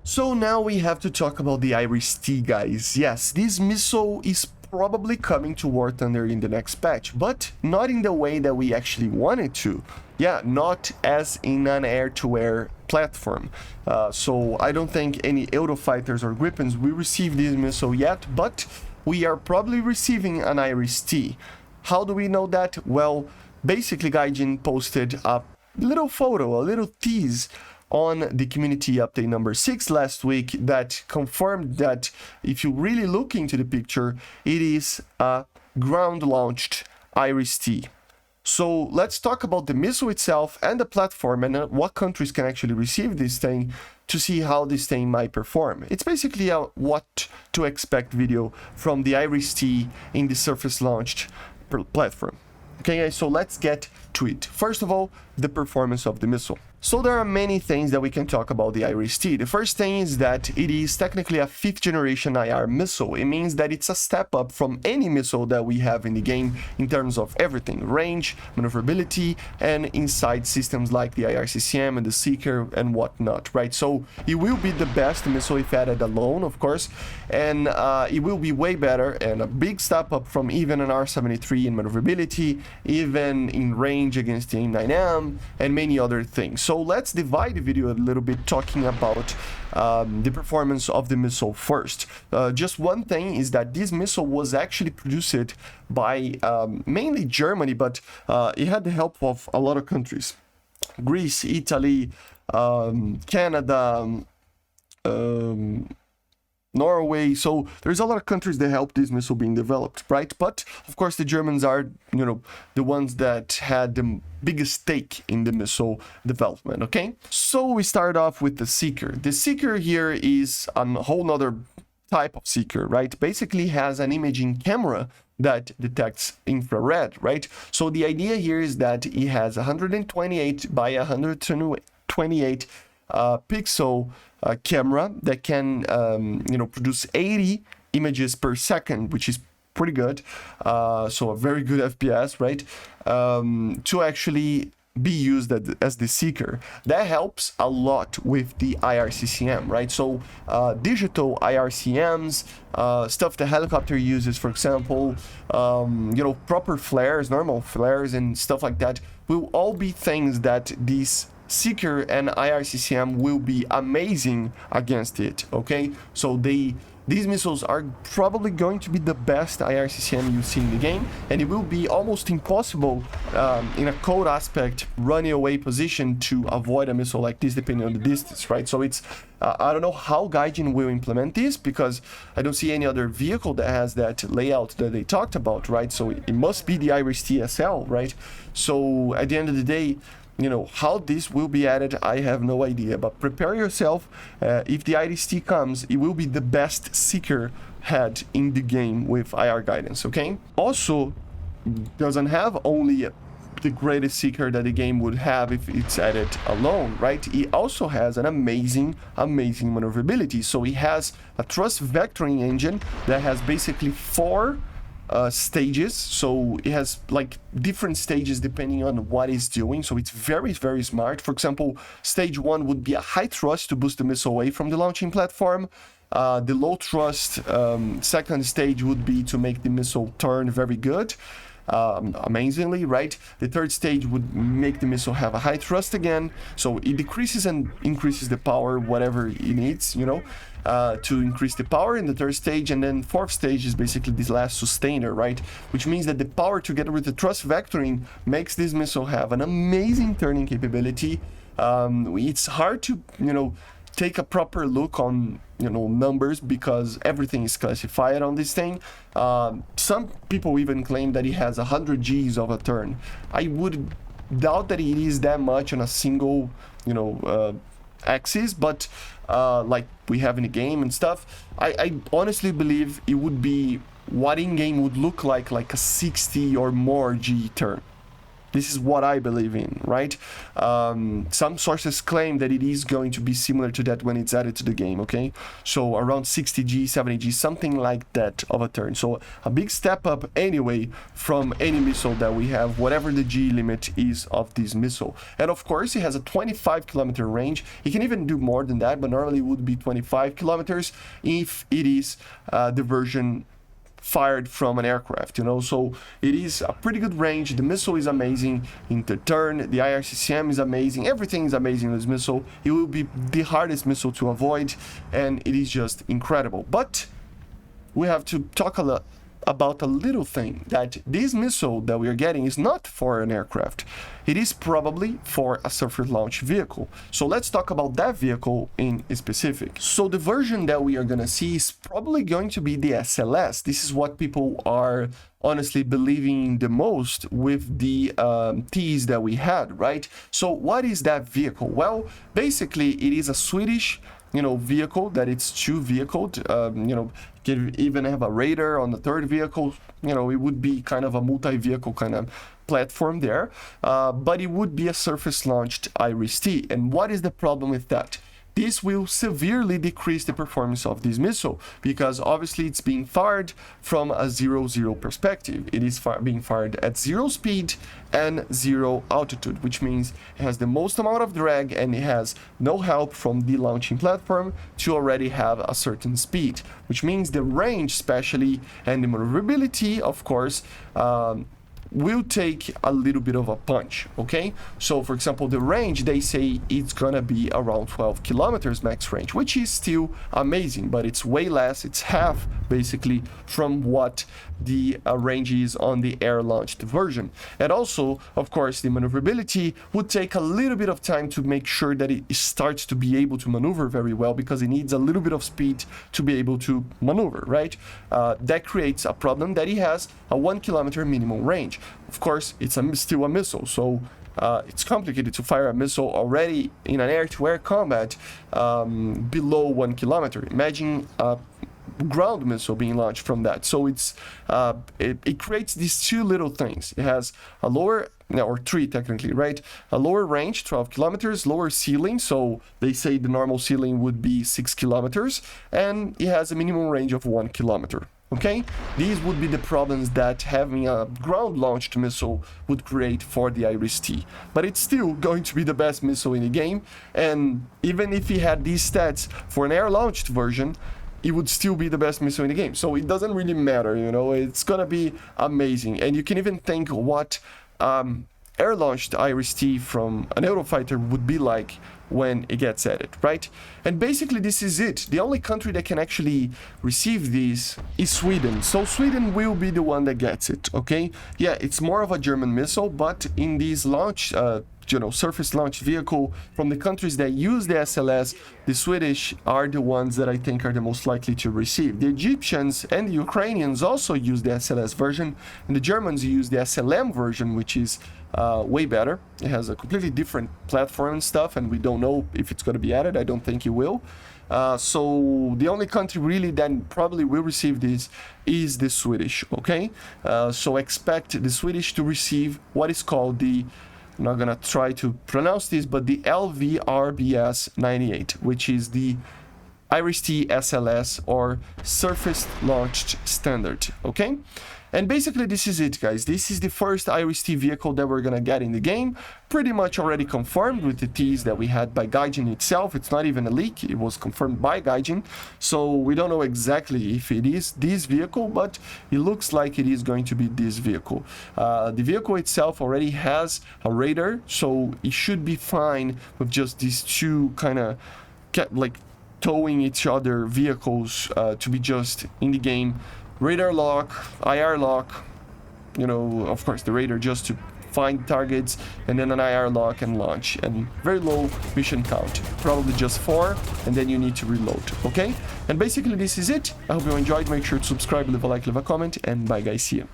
So now we have to talk about the IRCCM, guys. Yes, this missile is probably coming to War Thunder in the next patch, but not in the way that we actually wanted to. Yeah, not as in an air-to-air platform. So I don't think any Eurofighters or Gripens will receive this missile yet, but we are probably receiving an IRCCM. How do we know that? Well, basically Gaijin posted a little photo, a little tease on the community update number 6 last week that confirmed that if you really look into the picture, it is a ground-launched IRCCM. So let's talk about the missile itself and the platform and what countries can actually receive this thing to see how this thing might perform. It's basically a what to expect video from the IRCCM in the surface-launched platform. Okay, guys, so let's get to it. First of all, the performance of the missile. So there are many things that we can talk about the IRCCM. The first thing is that it is technically a 5th generation IR missile. It means that it's a step up from any missile that we have in the game in terms of everything: range, maneuverability, and inside systems like the IRCCM and the Seeker and whatnot, right? So it will be the best missile if added alone, of course, and it will be way better and a big step up from even an R73 in maneuverability, even in range against the M9M, and many other things. So let's divide the video a little bit talking about the performance of the missile first. Just one thing is that this missile was actually produced by mainly Germany, but it had the help of a lot of countries: Greece, Italy, Canada, Norway. So there's a lot of countries that helped this missile being developed, right? But of course the Germans are, the ones that had the biggest stake in the missile development. Okay, so we start off with the Seeker. The Seeker here is a whole nother type of Seeker, right? Basically has an imaging camera that detects infrared, right? So the idea here is that it has 128 by 128 pixel camera that can produce 80 images per second, which is pretty good. So a very good FPS, right? To actually be used as the Seeker. That helps a lot with the IRCCM, right? So digital IRCMs, stuff the helicopter uses, for example, proper flares, normal flares and stuff like that, will all be things that these Seeker and IRCCM will be amazing against it. Okay, so these missiles are probably going to be the best IRCCM you see in the game, and it will be almost impossible in a cold aspect running away position to avoid a missile like this depending on the distance, right? So it's I don't know how Gaijin will implement this, because I don't see any other vehicle that has that layout that they talked about, right? So it must be the IRCCM SL, right? So at the end of the day, how this will be added, I have no idea, but prepare yourself. If the IRCCM comes, it will be the best Seeker head in the game with IR guidance, okay? Also, doesn't have only the greatest Seeker that the game would have if it's added alone, right? It also has an amazing maneuverability. So it has a thrust vectoring engine that has basically 4 stages, so it has like different stages depending on what it's doing, so it's very smart. For example, stage 1 would be a high thrust to boost the missile away from the launching platform. The low thrust second stage would be to make the missile turn very good, amazingly, right? The third stage would make the missile have a high thrust again, so it decreases and increases the power, whatever it needs, to increase the power in the third stage. And then fourth stage is basically this last sustainer, right? Which means that the power together with the thrust vectoring makes this missile have an amazing turning capability. It's hard to, take a proper look on, numbers, because everything is classified on this thing. Some people even claim that it has 100 Gs of a turn. I would doubt that it is that much on a single, axis, but like we have in the game and stuff, I honestly believe it would be what in game would look like a 60 or more G turn. This is what I believe in, right? Some sources claim that it is going to be similar to that when it's added to the game, okay? So around 60G, 70G, something like that of a turn. So a big step up anyway from any missile that we have, whatever the G limit is of this missile. And of course, it has a 25-kilometer range. It can even do more than that, but normally it would be 25 kilometers if it is the version fired from an aircraft, you know. So it is a pretty good range. The missile is amazing in the turn. The IRCCM is amazing. Everything is amazing in this missile. It will be the hardest missile to avoid, and it is just incredible. But we have to talk about a little thing, that this missile that we are getting is not for an aircraft. It is probably for a surface launch vehicle. So let's talk about that vehicle in specific. So the version that we are gonna see is probably going to be the SLS. This is what people are honestly believing the most with the tease that we had, right? So what is that vehicle? Well, basically it is a Swedish, you know, vehicle that it's two-vehicled, you know, can even have a radar on the third vehicle. You know, it would be kind of a multi-vehicle kind of platform there, but it would be a surface-launched IRIS-T. And what is the problem with that? This will severely decrease the performance of this missile, because obviously it's being fired from a 0-0 perspective. It is being fired at 0 speed and 0 altitude, which means it has the most amount of drag and it has no help from the launching platform to already have a certain speed, which means the range especially and the maneuverability, of course, will take a little bit of a punch, okay? So for example, the range, they say it's gonna be around 12 kilometers max range, which is still amazing, but it's way less. It's half basically from what the range is on the air-launched version. And also, of course, the maneuverability would take a little bit of time to make sure that it starts to be able to maneuver very well, because it needs a little bit of speed to be able to maneuver, right? That creates a problem that it has a 1 kilometer minimum range. Of course, it's still a missile, so it's complicated to fire a missile already in an air-to-air combat below 1 kilometer. Imagine a ground missile being launched from that. So it's it creates these two little things. It has a lower, or three technically, right? A lower range, 12 kilometers, lower ceiling, so they say the normal ceiling would be 6 kilometers, and it has a minimum range of 1 kilometer. Okay, these would be the problems that having a ground-launched missile would create for the IRIS-T. But it's still going to be the best missile in the game, and even if it had these stats for an air-launched version, it would still be the best missile in the game. So it doesn't really matter, you know, it's gonna be amazing. And you can even think what air-launched IRIS-T from an Eurofighter would be like when it gets added, right? And basically this is it. The only country that can actually receive this is Sweden. So Sweden will be the one that gets it, okay? Yeah, it's more of a German missile, but in these launch you know, surface launch vehicle from the countries that use the SLS, the Swedish are the ones that I think are the most likely to receive. The Egyptians and the Ukrainians also use the SLS version, and the Germans use the SLM version, which is way better. It has a completely different platform and stuff, and we don't know if it's going to be added. I don't think it will. So the only country really that probably will receive this is the Swedish, okay? So expect the Swedish to receive what is called the, I'm not gonna try to pronounce this, but the LVRBS 98, which is the IRIS-T SLS, or Surface Launched Standard, okay? And basically this is it, guys. This is the first IRIS-T vehicle that we're gonna get in the game. Pretty much already confirmed with the tease that we had by Gaijin itself. It's not even a leak, it was confirmed by Gaijin. So we don't know exactly if it is this vehicle, but it looks like it is going to be this vehicle. The vehicle itself already has a radar, so it should be fine with just these two kind of like towing each other vehicles to be just in the game. Radar lock, IR lock, you know, of course the radar just to find targets, and then an IR lock and launch, and very low mission count, probably just 4, and then you need to reload, okay? And basically this is it. I hope you enjoyed. Make sure to subscribe, leave a like, leave a comment, and bye guys, see you.